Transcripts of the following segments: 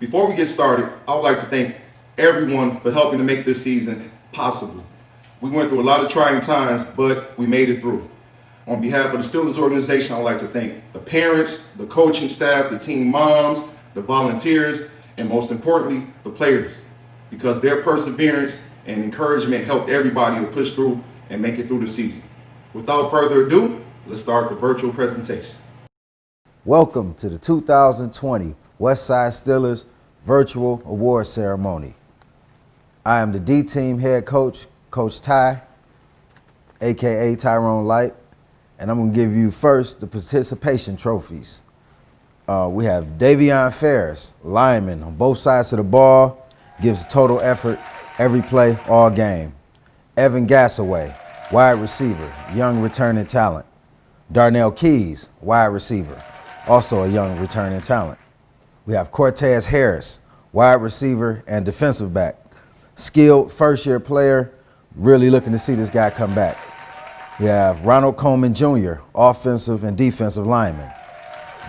Before we get started, I would like to thank everyone for helping to make this season possible. We went through a lot of trying times, but we made it through. On behalf of the Steelers organization, I would like to thank the parents, the coaching staff, the team moms, the volunteers, and most importantly, the players, because their perseverance and encouragement helped everybody to push through and make it through the season. Without further ado, let's start the virtual presentation. Welcome to the 2020 Westside Steelers Virtual Award Ceremony. I am the D-Team head coach, Coach Ty, aka Tyrone Lyte, and I'm going to give you first the participation trophies. We have Davion Ferris, lineman on both sides of the ball, gives total effort every play, all game. Evan Gassaway, wide receiver, young returning talent. Darnell Keys, wide receiver, also a young returning talent. We have Cortez Harris, wide receiver and defensive back. Skilled first-year player, really looking to see this guy come back. We have Ronald Coleman Jr., offensive and defensive lineman.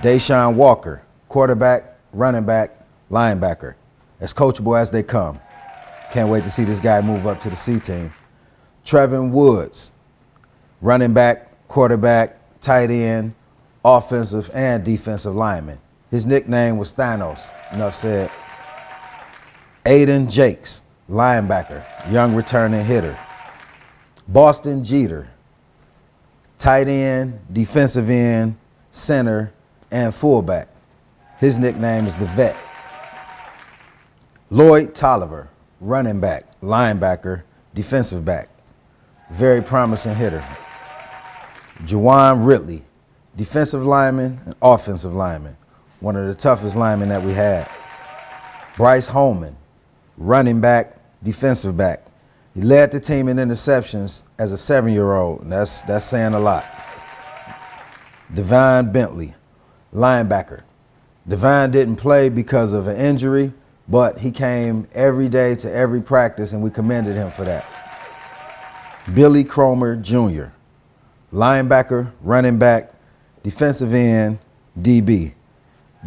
Deshaun Walker, quarterback, running back, linebacker. As coachable as they come. Can't wait to see this guy move up to the C team. Trevin Woods, running back, quarterback, tight end, offensive and defensive lineman. His nickname was Thanos, enough said. Aiden Jakes, linebacker, young returning hitter. Boston Jeter, tight end, defensive end, center, and fullback. His nickname is the Vet. Lloyd Tolliver, running back, linebacker, defensive back. Very promising hitter. Juwan Ridley, defensive lineman and offensive lineman. One of the toughest linemen that we had. Bryce Holman, running back, defensive back. He led the team in interceptions as a 7-year-old, and that's saying a lot. Devon Bentley, linebacker. Devon didn't play because of an injury, but he came every day to every practice, and we commended him for that. Billy Cromer Jr., linebacker, running back, defensive end, DB.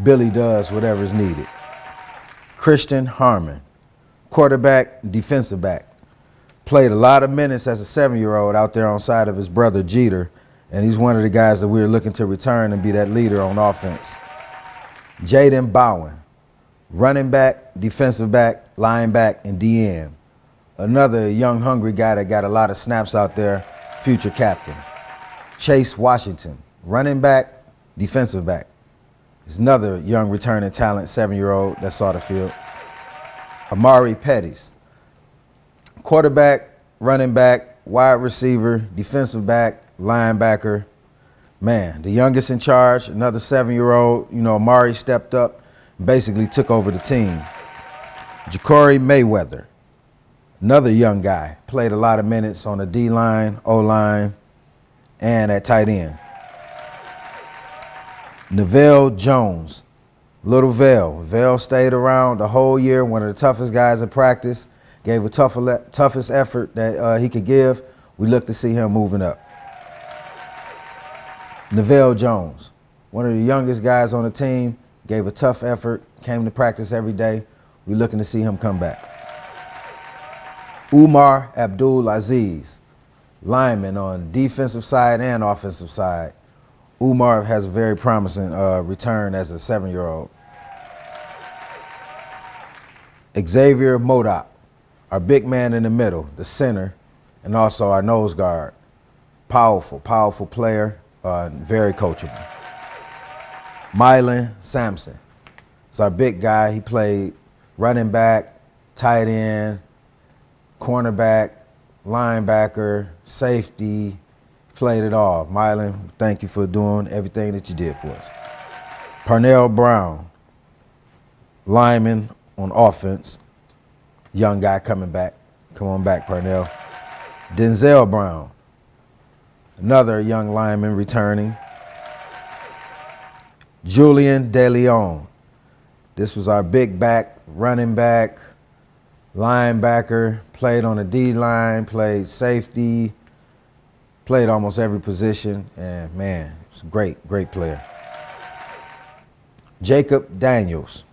Billy does whatever's needed. Christian Harmon, quarterback, defensive back. Played a lot of minutes as a 7-year-old out there on side of his brother Jeter, and he's one of the guys that we're looking to return and be that leader on offense. Jaden Bowen, running back, defensive back, linebacker, and DN. Another young, hungry guy that got a lot of snaps out there, future captain. Chase Washington, running back, defensive back. There's another young returning talent, 7-year-old that saw the field. Amari Pettis, quarterback, running back, wide receiver, defensive back, linebacker. Man, the youngest in charge, another 7-year-old. Amari stepped up and basically took over the team. Ja'Cory Mayweather, another young guy, played a lot of minutes on the D-line, O-line, and at tight end. Neville Jones, Little Vale. Vale stayed around the whole year, one of the toughest guys in practice, gave a toughest effort that he could give. We look to see him moving up. Neville Jones, one of the youngest guys on the team, gave a tough effort, came to practice every day. We looking to see him come back. Umar Abdul Aziz, lineman on defensive side and offensive side. Umar has a very promising return as a 7-year-old. Xavier Modoc, our big man in the middle, the center, and also our nose guard. Powerful, powerful player, very coachable. Mylan Sampson is our big guy. He played running back, tight end, cornerback, linebacker, safety, played it all. Mylan, thank you for doing everything that you did for us. Parnell Brown, lineman on offense, young guy coming back. Come on back, Parnell. Denzel Brown, another young lineman returning. Julian DeLeon, this was our big back, running back, linebacker, played on the D-line, played safety, played almost every position, and man, it's a great, great player. Jacob Daniels,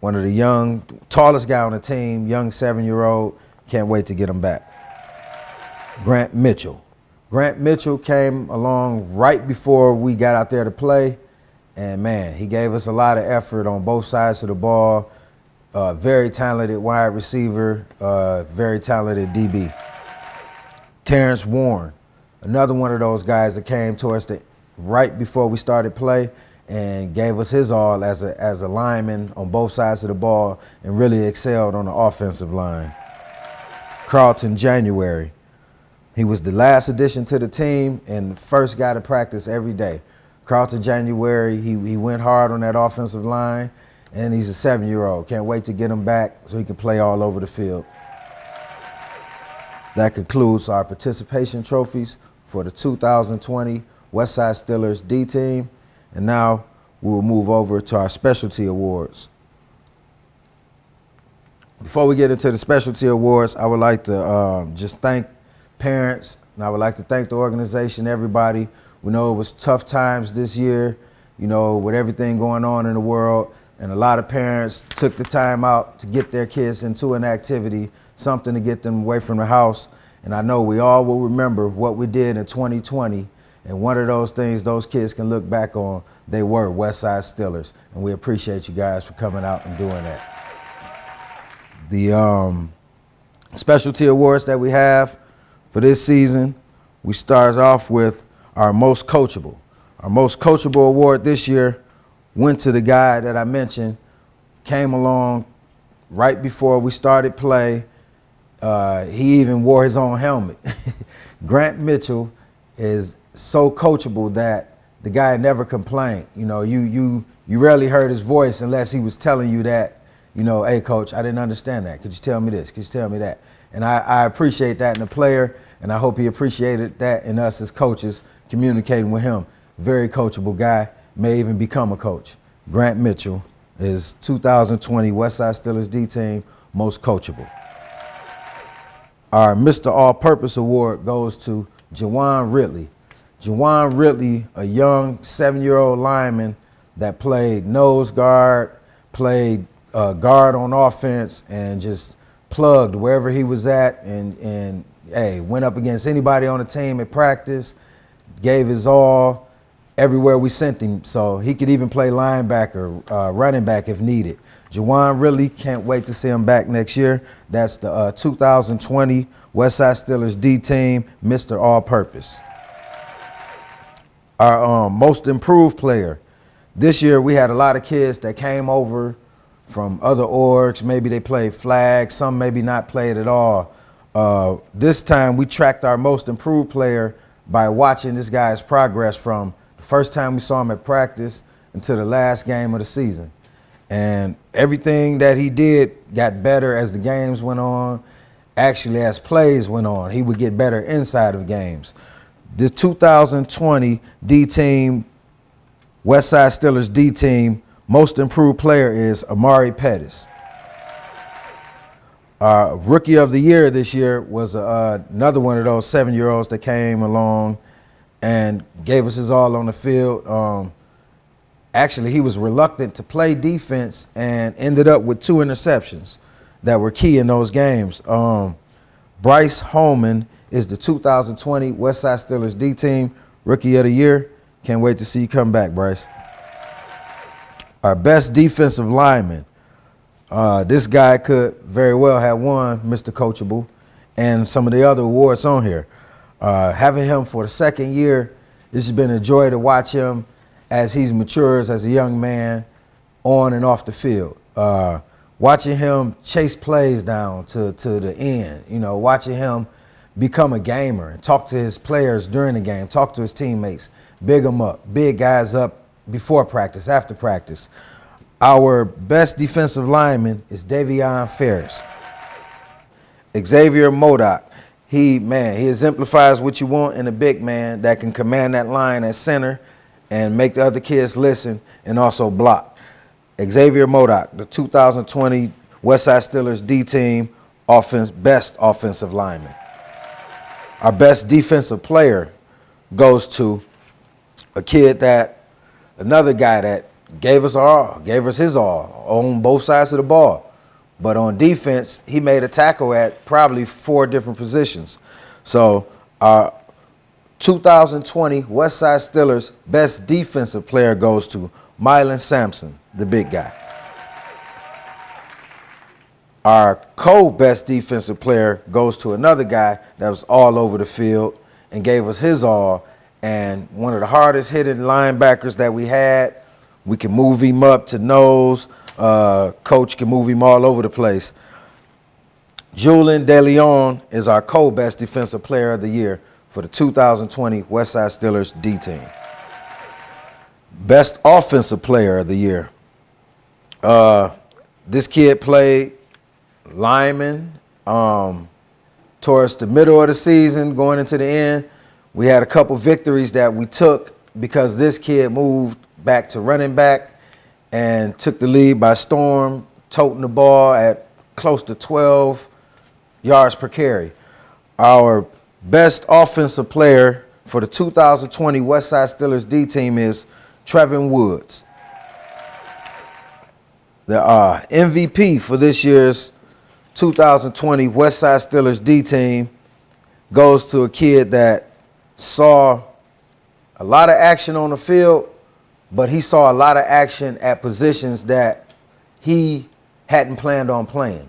one of the tallest guy on the team, young 7-year-old. Can't wait to get him back. Grant Mitchell. Grant Mitchell came along right before we got out there to play, and man, he gave us a lot of effort on both sides of the ball. Very talented wide receiver, very talented DB. Terrence Warren, another one of those guys that came to us right before we started play and gave us his all as a lineman on both sides of the ball and really excelled on the offensive line. Carlton January. He was the last addition to the team and the first guy to practice every day. Carlton January, he went hard on that offensive line, and he's a 7-year-old. Can't wait to get him back so he can play all over the field. That concludes our participation trophies for the 2020 Westside Steelers D team. And now we will move over to our specialty awards. Before we get into the specialty awards, I would like to just thank parents, and I would like to thank the organization, everybody. We know it was tough times this year, with everything going on in the world, and a lot of parents took the time out to get their kids into an activity, something to get them away from the house. And I know we all will remember what we did in 2020, and one of those things those kids can look back on, they were Westside Steelers, and we appreciate you guys for coming out and doing that. The specialty awards that we have for this season, we start off with our most coachable. Our most coachable award this year went to the guy that I mentioned, came along right before we started play. He even wore his own helmet. Grant Mitchell is so coachable that the guy never complained. You rarely heard his voice unless he was telling you that, hey, coach, I didn't understand that. Could you tell me this? Could you tell me that? And I appreciate that in the player, and I hope he appreciated that in us as coaches communicating with him. Very coachable guy, may even become a coach. Grant Mitchell is 2020 Westside Steelers D team most coachable. Our Mr. All-Purpose Award goes to Jawan Ridley. Jawan Ridley, a young 7-year-old lineman that played nose guard, played guard on offense, and just plugged wherever he was at, and went up against anybody on the team at practice, gave his all everywhere we sent him, so he could even play linebacker, running back if needed. Jawan Ridley, can't wait to see him back next year. That's the 2020 Westside Steelers D team, Mr. All-Purpose. Our most improved player. This year we had a lot of kids that came over from other orgs. Maybe they played flag, some maybe not played at all. This time we tracked our most improved player by watching this guy's progress from the first time we saw him at practice until the last game of the season. And everything that he did got better as the games went on. Actually, as plays went on, he would get better inside of games. This 2020 D team, Westside Steelers D team, most improved player is Amari Pettis. Rookie of the year this year was another one of those 7-year-olds that came along and gave us his all on the field. Actually, he was reluctant to play defense and ended up with 2 interceptions that were key in those games. Bryce Holman is the 2020 Westside Steelers D team Rookie of the Year. Can't wait to see you come back, Bryce. Our best defensive lineman. This guy could very well have won Mr. Coachable and some of the other awards on here. Having him for the second year, this has been a joy to watch him as he matures as a young man on and off the field. Watching him chase plays down to the end, watching him become a gamer and talk to his players during the game, talk to his teammates, big them up, big guys up before practice, after practice. Our best defensive lineman is Davion Ferris. Xavier Modoc, he exemplifies what you want in a big man that can command that line at center and make the other kids listen and also block. Xavier Modoc, the 2020 Westside Steelers D team best offensive lineman. Our best defensive player goes to another guy that gave us his all on both sides of the ball. But on defense, he made a tackle at probably 4 different positions. So our 2020 Westside Steelers best defensive player goes to Mylan Sampson, the big guy. Our co-best defensive player goes to another guy that was all over the field and gave us his all. And one of the hardest hitting linebackers that we had, we can move him up to nose. Coach can move him all over the place. Julian De Leon is our co-best defensive player of the year for the 2020 Westside Steelers D team. Best offensive player of the year. This kid played lineman towards the middle of the season, going into the end. We had a couple victories that we took because this kid moved back to running back and took the lead by storm, toting the ball at close to 12 yards per carry. Our best offensive player for the 2020 Westside Steelers D team is Trevin Woods. The MVP for this year's 2020 Westside Steelers D team goes to a kid that saw a lot of action on the field, but he saw a lot of action at positions that he hadn't planned on playing.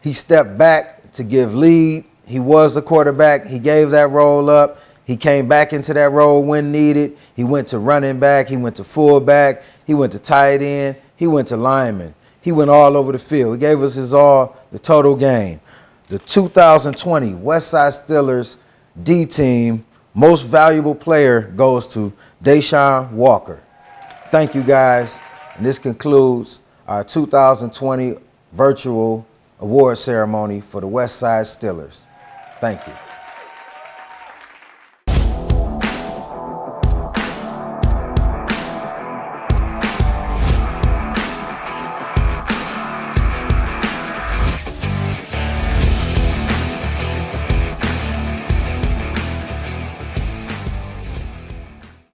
He stepped back to give lead. He was the quarterback. He gave that role up. He came back into that role when needed. He went to running back. He went to fullback. He went to tight end. He went to lineman. He went all over the field. He gave us his all, the total game. The 2020 Westside Steelers D team most valuable player goes to Deshaun Walker. Thank you, guys. And this concludes our 2020 virtual award ceremony for the Westside Steelers. Thank you.